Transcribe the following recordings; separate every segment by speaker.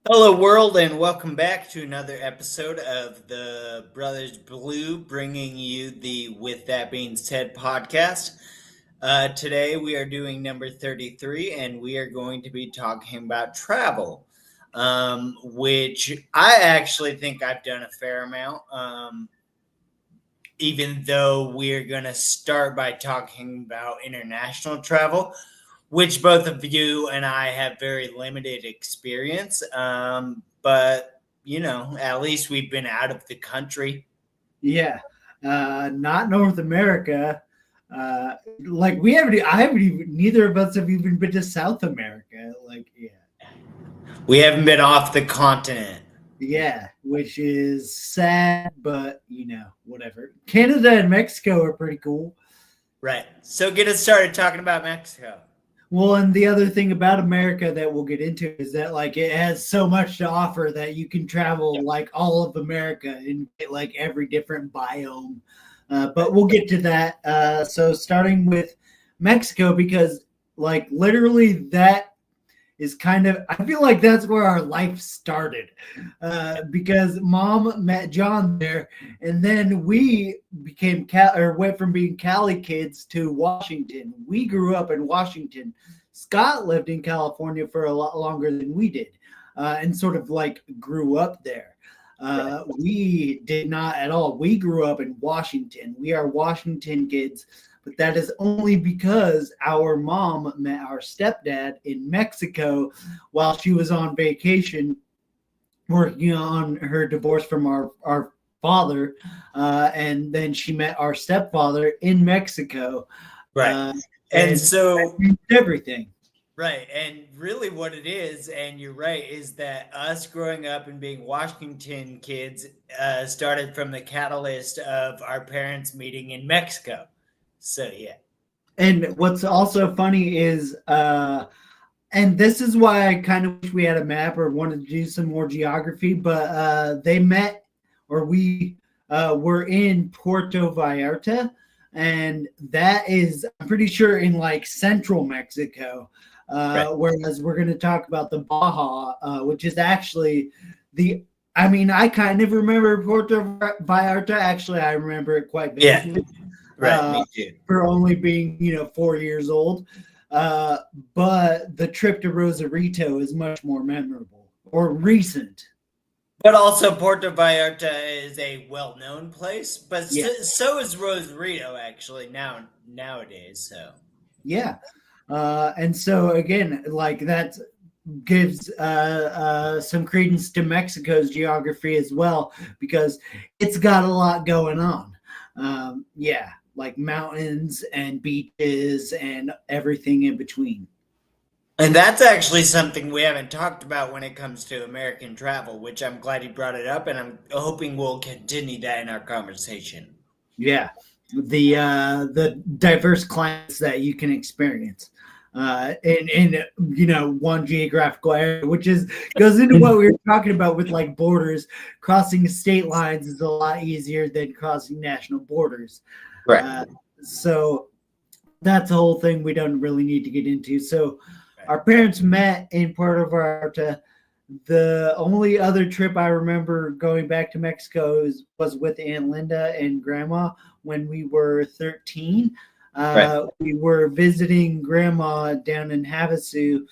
Speaker 1: Hello, world, and welcome back to another episode of the Brothers Blue, bringing you the With That Being Said podcast. Today, we are doing number 33, and we are going to be talking about travel, which I actually think I've done a fair amount. Even though we're going to start by talking about international travel, which both of you and I have very limited experience. But at least we've been out of the country.
Speaker 2: Yeah, not North America. Like we haven't. I haven't even. Neither of us have even been to South America.
Speaker 1: We haven't been off the continent.
Speaker 2: Yeah, which is sad, but whatever. Canada and Mexico are pretty cool.
Speaker 1: Right. So get us started talking about Mexico.
Speaker 2: Well, and the other thing about America that we'll get into is that like it has so much to offer that you can travel like all of America and get like every different biome. But we'll get to that. So starting with Mexico, because like literally that is kind of, I feel like that's where our life started, because mom met John there, and then we became went from being Cali kids to Washington. We grew up in Washington. Scott lived in California for a lot longer than we did, and sort of like grew up there. We did not at all. We grew up in Washington. We are Washington kids, but that is only because our mom met our stepdad in Mexico while she was on vacation, working on her divorce from our father. And then she met our stepfather in Mexico.
Speaker 1: Right. And so
Speaker 2: everything.
Speaker 1: Right. And really what it is, and you're right, is that us growing up and being Washington kids started from the catalyst of our parents meeting in Mexico. So, yeah.
Speaker 2: And what's also funny is, and this is why I kind of wish we had a map or wanted to do some more geography, but they met, or we were in Puerto Vallarta, and that is, I'm pretty sure, in like central Mexico. Right. Whereas we're going to talk about the Baja, which is actually I kind of remember Puerto Vallarta. Actually, I remember it quite vividly.
Speaker 1: Yeah. Right, me too.
Speaker 2: For only being, 4 years old. But the trip to Rosarito is much more memorable or recent.
Speaker 1: But also Puerto Vallarta is a well-known place, but so is Rosarito actually nowadays. So
Speaker 2: yeah, and so again, like that gives some credence to Mexico's geography as well, because it's got a lot going on. Like mountains and beaches and everything in between.
Speaker 1: And that's actually something we haven't talked about when it comes to American travel, which I'm glad you brought it up, and I'm hoping we'll continue that in our conversation.
Speaker 2: Yeah, the diverse climates that you can experience in one geographical area, which goes into what we were talking about with like borders. Crossing state lines is a lot easier than crossing national borders.
Speaker 1: Right.
Speaker 2: So that's a whole thing we don't really need to get into. So our parents met in Puerto Vallarta. The only other trip I remember going back to Mexico was with Aunt Linda and Grandma when we were 13. We were visiting Grandma down in Havasu.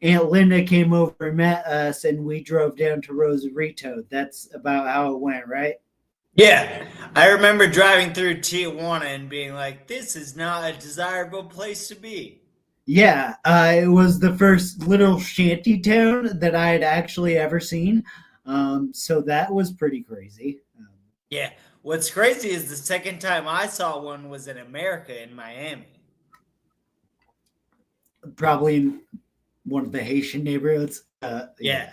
Speaker 2: Aunt Linda came over and met us, and we drove down to Rosarito. That's about how it went, right?
Speaker 1: Yeah, I remember driving through Tijuana and being like, this is not a desirable place to be.
Speaker 2: Yeah, it was the first little shanty town that I had actually ever seen. So that was pretty crazy.
Speaker 1: Yeah, what's crazy is the second time I saw one was in America in Miami.
Speaker 2: Probably in one of the Haitian neighborhoods.
Speaker 1: Yeah.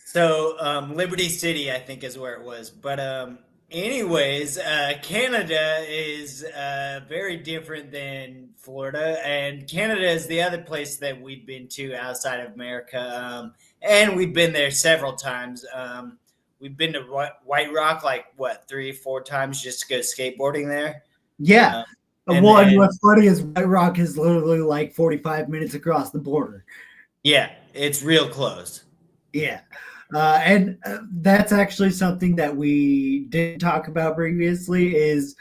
Speaker 1: So Liberty City, I think, is where it was. But anyways, Canada is very different than Florida, and Canada is the other place that we've been to outside of America, and we've been there several times. We've been to White Rock 3-4 times just to go skateboarding there.
Speaker 2: Yeah. And what's funny is White Rock is literally like 45 minutes across the border.
Speaker 1: Yeah, it's real close.
Speaker 2: Yeah. And that's actually something that we didn't talk about previously is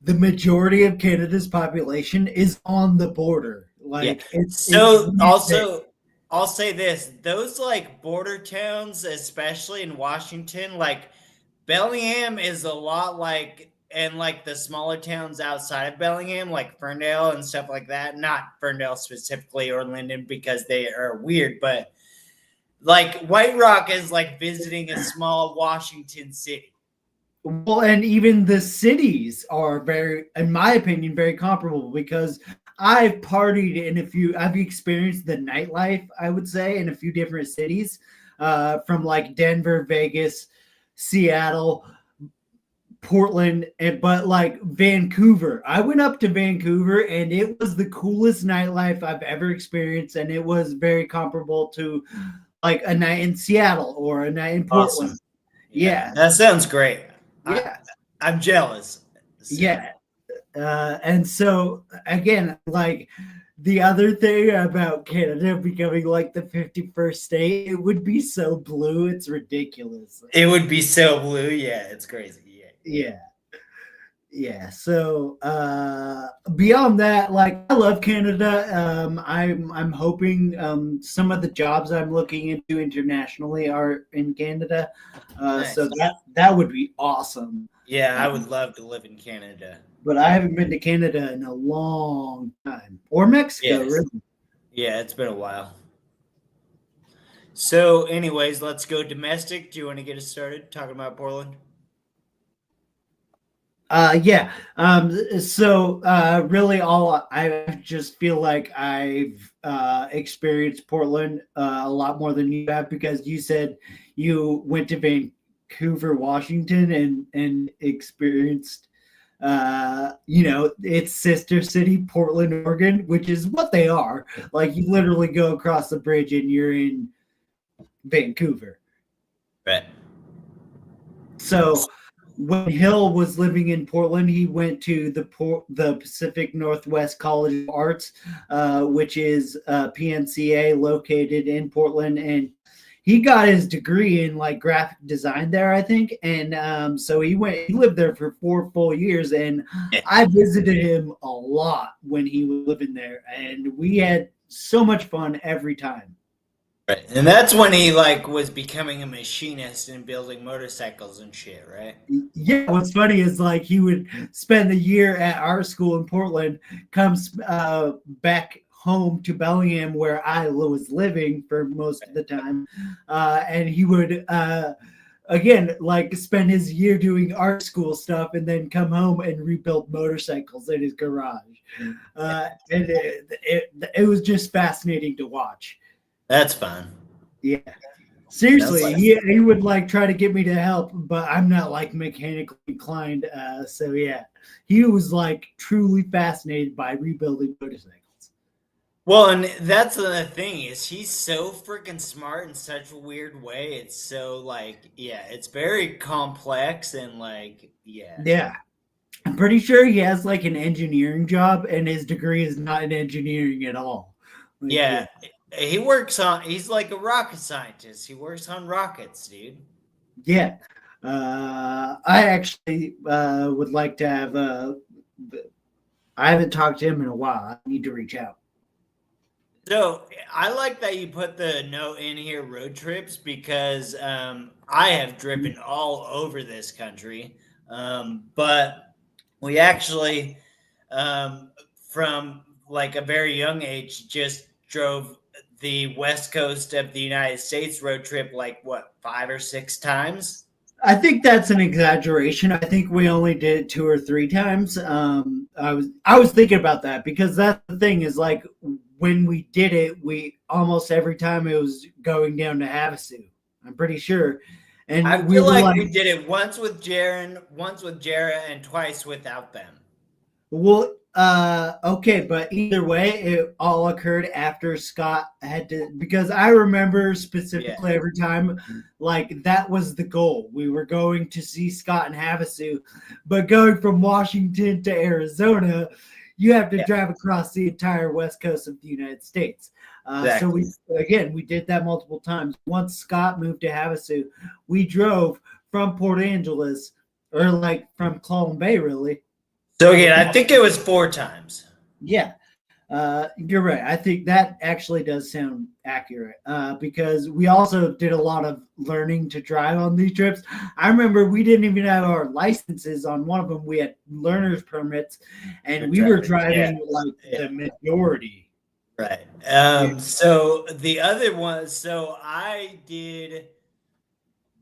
Speaker 2: the majority of Canada's population is on the border.
Speaker 1: Yeah.
Speaker 2: Like it's
Speaker 1: So
Speaker 2: weird that
Speaker 1: also, I'll say this: those like border towns, especially in Washington, like Bellingham, is a lot like, and like the smaller towns outside of Bellingham, like Ferndale and stuff like that. Not Ferndale specifically or Linden because they are weird, but like White Rock is like visiting a small Washington city.
Speaker 2: well, and even the cities are very, in my opinion, very comparable because I've partied in a few, I've experienced the nightlife, I would say, in a few different cities, from like Denver, Vegas, Seattle, Portland, and but like Vancouver. I went up to Vancouver and it was the coolest nightlife I've ever experienced, and it was very comparable to like a night in Seattle or a night in
Speaker 1: Awesome.
Speaker 2: Portland.
Speaker 1: Yeah,
Speaker 2: Yeah,
Speaker 1: that sounds great. I,
Speaker 2: yeah,
Speaker 1: I'm jealous. So,
Speaker 2: yeah. And so again, like the other thing about Canada becoming like the 51st state, it would be so blue, it's ridiculous.
Speaker 1: it would be so blue. Yeah, it's crazy. Yeah.
Speaker 2: Yeah. Yeah. So beyond that, like I love Canada. I'm hoping some of the jobs I'm looking into internationally are in Canada. So
Speaker 1: Nice.
Speaker 2: that would be awesome.
Speaker 1: Yeah, I would
Speaker 2: Um,
Speaker 1: love to live in Canada.
Speaker 2: but I haven't been to Canada in a long time, or Mexico,
Speaker 1: Yes.
Speaker 2: really.
Speaker 1: Yeah, it's been a while. So, anyways, let's go domestic. Do you want to get us started talking about Portland?
Speaker 2: Yeah. So really, all I just feel like I've experienced Portland a lot more than you have because you said you went to Vancouver, Washington, and experienced its sister city, Portland, Oregon, which is what they are. Like you literally go across the bridge and you're in Vancouver.
Speaker 1: Right.
Speaker 2: So when Hill was living in Portland, he went to the Pacific Northwest College of Arts, which is PNCA located in Portland, and he got his degree in like graphic design there, I think. And so he lived there for 4 full years, and
Speaker 1: Yeah.
Speaker 2: I visited him a lot when he was living there, and we had so much fun every time.
Speaker 1: Right. And that's when he like was becoming a machinist and building motorcycles and shit, right?
Speaker 2: Yeah, what's funny is like he would spend the year at our school in Portland, comes back home to Bellingham where I was living for most of the time, and he would again like spend his year doing art school stuff and then come home and rebuild motorcycles in his garage, and it was just fascinating to watch.
Speaker 1: That's fun.
Speaker 2: Yeah.
Speaker 1: Sounds
Speaker 2: Seriously,
Speaker 1: like
Speaker 2: he would like try to get me to help, but I'm not like mechanically inclined. So yeah, he was like truly fascinated by rebuilding motorcycles.
Speaker 1: well, and that's the thing is he's so freaking smart in such a weird way. It's so like, yeah, it's very complex and like, yeah,
Speaker 2: Yeah, I'm pretty sure he has like an engineering job, and his degree is not in engineering at all. Like, yeah,
Speaker 1: yeah. He works on. He's like a rocket scientist. He works on rockets, dude.
Speaker 2: yeah. I actually would like to have. I haven't talked to him in a while. I need to reach out.
Speaker 1: So I like that you put the note in here, road trips, because I have driven all over this country, but we actually, um, from like a very young age, just drove the west coast of the United States road trip like what 5 or 6 times.
Speaker 2: I think that's an exaggeration. I think we only did it 2 or 3 times. I was thinking about that because that's the thing is like when we did it, we almost every time it was going down to Havasu. I'm pretty sure,
Speaker 1: I
Speaker 2: and we
Speaker 1: feel
Speaker 2: were
Speaker 1: like
Speaker 2: like,
Speaker 1: we did it once with Jaron, once with Jara, and twice without them.
Speaker 2: well, okay, but either way, it all occurred after Scott had to, because I remember
Speaker 1: Yeah.
Speaker 2: specifically every time, like that was the goal. We were going to see Scott and Havasu, but going from Washington to Arizona, you have to
Speaker 1: Yeah.
Speaker 2: drive across the entire west coast of the United States. So
Speaker 1: Exactly.
Speaker 2: we did that multiple times. Once Scott moved to Havasu, we drove from Port Angeles, or like from Clallam Bay, really.
Speaker 1: So again, I think it was 4 times.
Speaker 2: Yeah, you're right. I think that actually does sound accurate because we also did a lot of learning to drive on these trips. I remember we didn't even have our licenses on one of them. We had learner's permits,
Speaker 1: For
Speaker 2: and we were
Speaker 1: driving. Yeah,
Speaker 2: driving like
Speaker 1: yeah.
Speaker 2: the majority.
Speaker 1: Right.
Speaker 2: Yeah,
Speaker 1: So the other one, so I did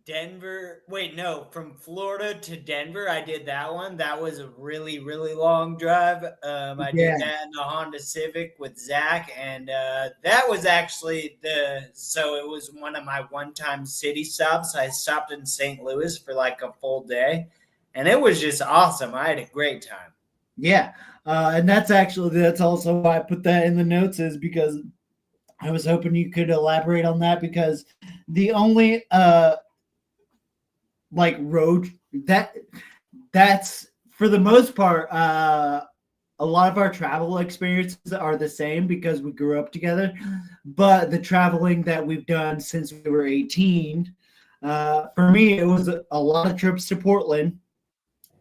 Speaker 1: Denver. Wait, no, from Florida to Denver, I did that one. That was a really, really long drive. I did
Speaker 2: yeah,
Speaker 1: that in the Honda Civic with Zach, and that was actually so it was one of my one-time city stops. I stopped in St. Louis for like a full day, and it was just awesome. I had a great time.
Speaker 2: yeah. And that's also why I put that in the notes is because I was hoping you could elaborate on that because the only like road that that's for the most part a lot of our travel experiences are the same because we grew up together, but the traveling that we've done since we were 18, for me it was a lot of trips to Portland.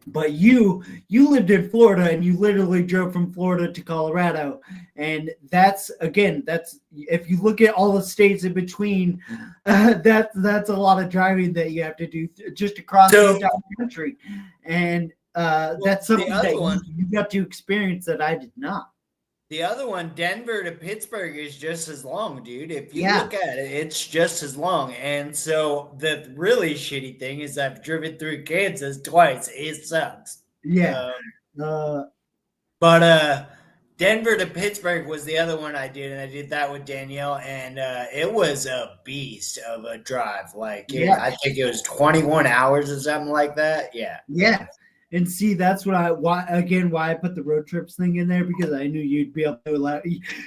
Speaker 2: But you lived in Florida and you literally drove from Florida to Colorado, and that's if you look at all the states in between, that's a lot of driving that you have to do just across the
Speaker 1: So
Speaker 2: entire country, and
Speaker 1: well,
Speaker 2: that's
Speaker 1: the
Speaker 2: something that
Speaker 1: other one,
Speaker 2: you got to experience that I did not.
Speaker 1: The other one, Denver to Pittsburgh, is just as long, dude. If you
Speaker 2: Yeah,
Speaker 1: look at it, it's just as long. And so the really shitty thing is I've driven through Kansas twice. It sucks.
Speaker 2: yeah,
Speaker 1: Um,
Speaker 2: uh,
Speaker 1: but Denver to Pittsburgh was the other one I did, and I did that with Danielle, and it was a beast of a drive.
Speaker 2: yeah.
Speaker 1: I think it was 21 hours or something like that. Yeah.
Speaker 2: Yeah. And see, that's what why I put the road trips thing in there because I knew you'd be able to allow.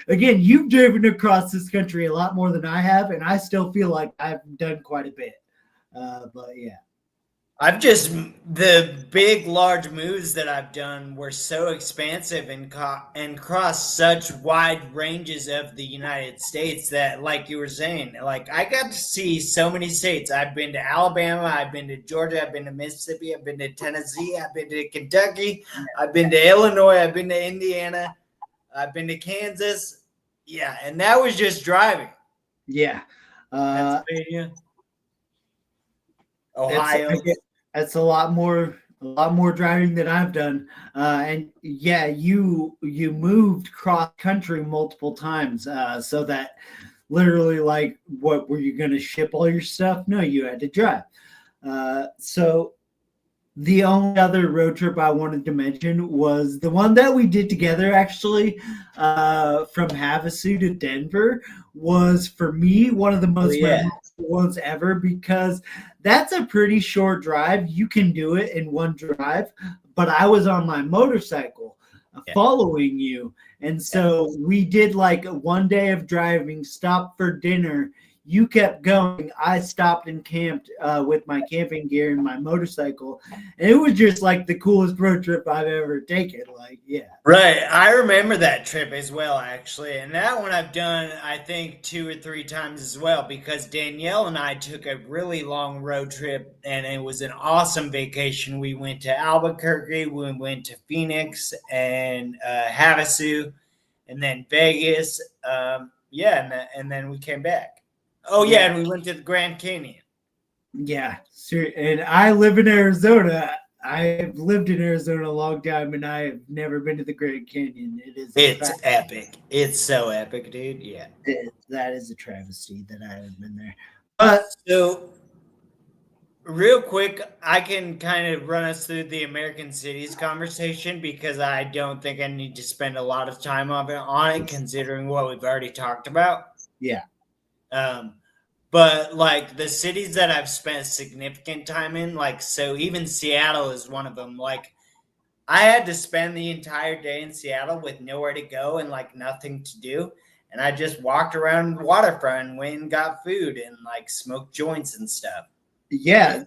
Speaker 2: Again, you've driven across this country a lot more than I have, and I still feel like I've done quite a bit. But yeah,
Speaker 1: I've just the big, large moves that I've done were so expansive and crossed such wide ranges of the United States that, like you were saying, like I got to see so many states. I've been to Alabama, I've been to Georgia, I've been to Mississippi, I've been to Tennessee, I've been to Kentucky, I've been to Illinois, I've been to Indiana, I've been to Kansas. Yeah, and that was just driving.
Speaker 2: yeah.
Speaker 1: Pennsylvania,
Speaker 2: That's
Speaker 1: Ohio.
Speaker 2: that's a lot more driving than I've done. And yeah, you moved cross country multiple times, so that literally like what were you going to ship all your stuff? No, you had to drive. So the only other road trip I wanted to mention was the one that we did together, actually, from Havasu to Denver, was for me one of the
Speaker 1: Oh
Speaker 2: most
Speaker 1: yeah.
Speaker 2: memorable ones ever because that's a pretty short drive. You can do it in one drive, but I was on my motorcycle
Speaker 1: Yeah.
Speaker 2: following you. And so we did like one day of driving, stopped for dinner. You kept going. I stopped and camped with my camping gear and my motorcycle. And it was just like the coolest road trip I've ever taken. Like, yeah.
Speaker 1: Right. I remember that trip as well, actually. And that one I've done, I think, 2 or 3 times as well, because Danielle and I took a really long road trip and it was an awesome vacation. We went to Albuquerque, we went to Phoenix and Havasu, and then Vegas. Yeah. And then we came back. Oh, yeah.
Speaker 2: Yeah.
Speaker 1: And we went to the Grand Canyon.
Speaker 2: Yeah. And I live in Arizona. I've lived in Arizona a long time and I have never been to the Grand Canyon.
Speaker 1: It's epic. It's so epic, dude. Yeah.
Speaker 2: That is a travesty that I haven't been there. But
Speaker 1: So, real quick, I can kind of run us through the American cities conversation because I don't think I need to spend a lot of time on it considering what we've already talked about.
Speaker 2: yeah.
Speaker 1: Um, but like the cities that I've spent significant time in, like, so even Seattle is one of them. Like, I had to spend the entire day in Seattle with nowhere to go and like nothing to do. And I just walked around the waterfront and went and got food and like smoked joints and stuff.
Speaker 2: Yeah,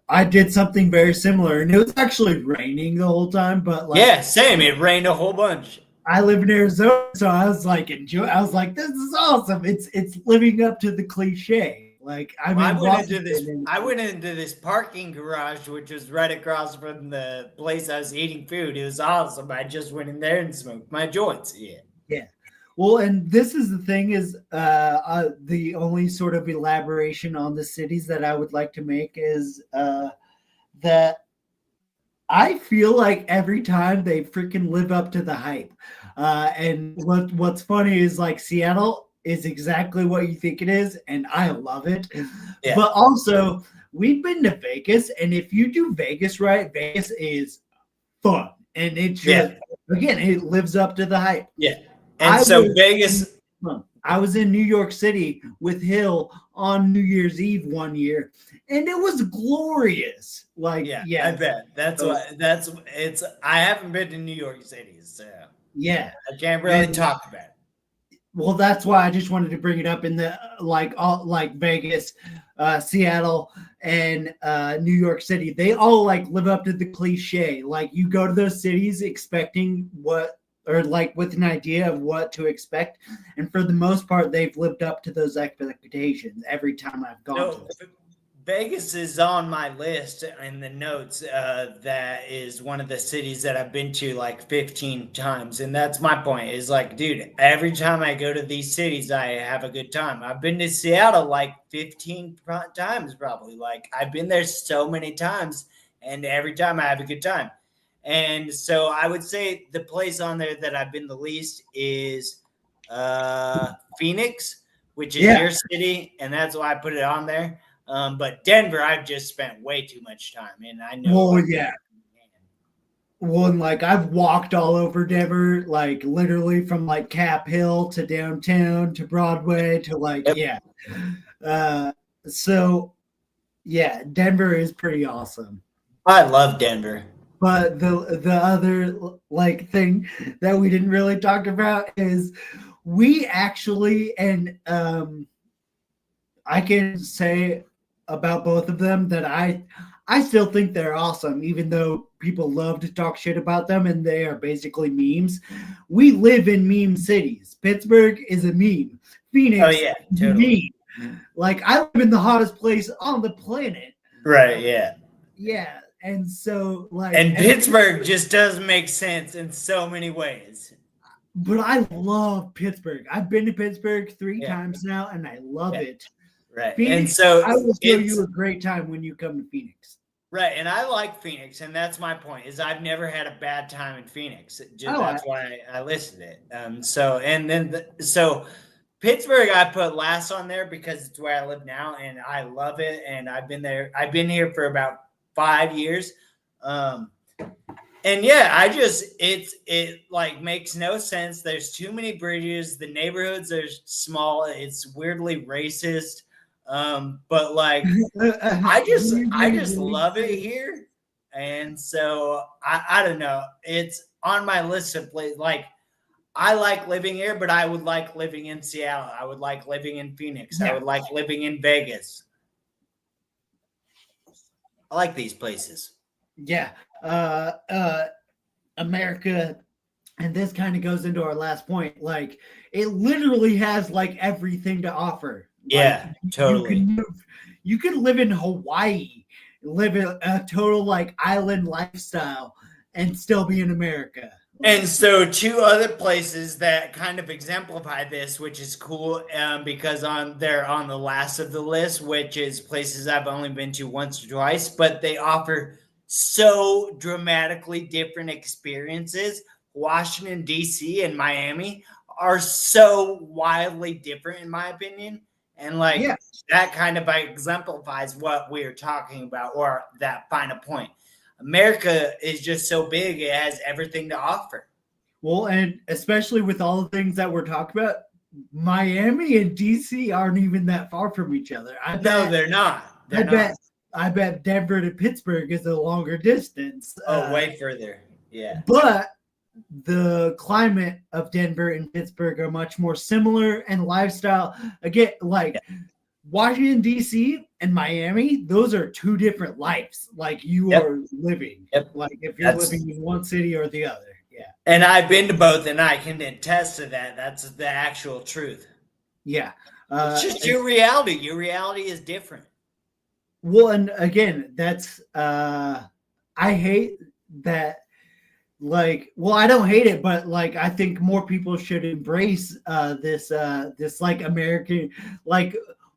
Speaker 2: I did something very similar, and it was actually raining the whole time. But like,
Speaker 1: Yeah, same. It rained a whole bunch.
Speaker 2: I live in Arizona, so I was like, I was like, this is awesome. It's living up to the cliche. Like I'm
Speaker 1: Well,
Speaker 2: in Washington,
Speaker 1: I went into this parking garage, which was right across from the place I was eating food. It was awesome. I just went in there and smoked my joints. Yeah.
Speaker 2: yeah. Well, and this is the thing is the only sort of elaboration on the cities that I would like to make is that I feel like every time they freaking live up to the hype. And what's funny is like Seattle is exactly what you think it is, and I love it.
Speaker 1: Yeah.
Speaker 2: But also, we've been to Vegas, and if you do Vegas right, Vegas is fun, and it just again it lives up to the hype.
Speaker 1: Yeah. And so Vegas.
Speaker 2: I was in New York City with Hill on New Year's Eve one year, and it was glorious. Like,
Speaker 1: I bet that's it's. I haven't been to New York City, so
Speaker 2: yeah,
Speaker 1: I can't really talk about it.
Speaker 2: Well, that's why I just wanted to bring it up in the like Vegas, Seattle, and New York City. They all like live up to the cliche. Like you go to those cities expecting what or like with an idea of what to expect, and for the most part, they've lived up to those expectations every time I've gone to them.
Speaker 1: Vegas is on my list in the notes. That is one of the cities that I've been to like 15 times. And that's my point is like, dude, every time I go to these cities, I have a good time. I've been to Seattle like 15 times, probably. Like, I've been there so many times, and every time I have a good time. And so I would say the place on there that I've been the least is Phoenix, which is your city. And that's why I put it on there. But Denver, I've just spent way too much time, and I know.
Speaker 2: Well, yeah. Well, and like I've walked all over Denver, like literally from like Cap Hill to downtown to Broadway to like so yeah, Denver is pretty awesome.
Speaker 1: I love Denver.
Speaker 2: But the other like thing that we didn't really talk about is we actually and I can say about both of them that I still think they're awesome, even though people love to talk shit about them and they are basically memes. We live in meme cities. Pittsburgh is a meme. Phoenix is a meme. Like I live in the hottest place on the planet.
Speaker 1: Right, yeah.
Speaker 2: Yeah. And so like
Speaker 1: and Pittsburgh just doesn't make sense in so many ways.
Speaker 2: But I love Pittsburgh. I've been to Pittsburgh 3 times now and I love it.
Speaker 1: Right.
Speaker 2: Phoenix,
Speaker 1: and so
Speaker 2: I will show you a great time when you come to Phoenix.
Speaker 1: Right. And I like Phoenix, and that's my point, is I've never had a bad time in Phoenix. That's why I listed it. So Pittsburgh I put last on there because it's where I live now and I love it. And I've been there. I've been here for about 5 years. And yeah, it like makes no sense. There's too many bridges. The neighborhoods are small. It's weirdly racist. But like, I just love it here. And so I don't know. It's on my list of places. Like, I like living here, but I would like living in Seattle. I would like living in Phoenix. I would like living in Vegas. I like these places.
Speaker 2: Yeah. America, and this kind of goes into our last point. Like, it literally has like everything to offer.
Speaker 1: Yeah,
Speaker 2: like,
Speaker 1: totally.
Speaker 2: You can live in Hawaii, live a total like island lifestyle, and still be in America.
Speaker 1: And so 2 other places that kind of exemplify this, which is cool, because they're on the last of the list, which is places I've only been to once or twice, but they offer so dramatically different experiences. Washington, D.C. and Miami are so wildly different, in my opinion. And like that kind of exemplifies what we're talking about, or that final point. America is just so big, it has everything to offer.
Speaker 2: Well, and especially with all the things that we're talking about, Miami and DC aren't even that far from each other.
Speaker 1: No, they're not.
Speaker 2: I bet Denver to Pittsburgh is a longer distance.
Speaker 1: Way further. Yeah.
Speaker 2: But the climate of Denver and Pittsburgh are much more similar, and lifestyle. Again, like Washington, D.C. and Miami, those are 2 different lives. Like you are living. Like if you're living in one city or the other.
Speaker 1: And I've been to both, and I can attest to that. That's the actual truth.
Speaker 2: Yeah.
Speaker 1: It's just your reality. Your reality is different.
Speaker 2: Well, and again, that's I hate that. Like, well, I don't hate it, but like I think more people should embrace this like American, like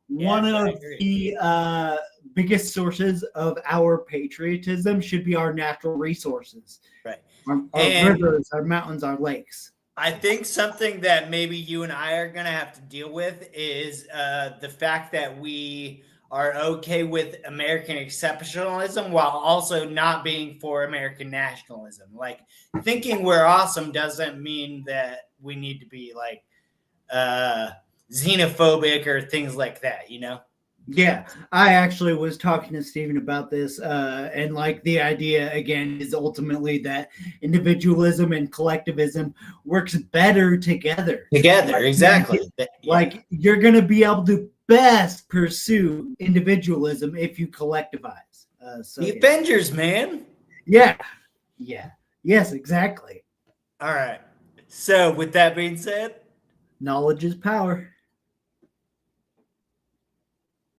Speaker 2: one
Speaker 1: Yes, I
Speaker 2: of
Speaker 1: agree.
Speaker 2: the biggest sources of our patriotism should be our natural resources,
Speaker 1: Right.
Speaker 2: our
Speaker 1: And
Speaker 2: rivers, our mountains, our lakes.
Speaker 1: I think something that maybe you and I are going to have to deal with is the fact that we are okay with American exceptionalism while also not being for American nationalism. Like, thinking we're awesome doesn't mean that we need to be like xenophobic or things like that, you know?
Speaker 2: Yeah, I actually was talking to Stephen about this, and like the idea again is ultimately that individualism and collectivism works better together.
Speaker 1: Together,
Speaker 2: Like,
Speaker 1: exactly. Yeah.
Speaker 2: like you're going to be able to best pursue individualism if you collectivize.
Speaker 1: The Avengers, man.
Speaker 2: yeah, yeah, yes, exactly.
Speaker 1: All right. So, with that being said,
Speaker 2: Knowledge is power.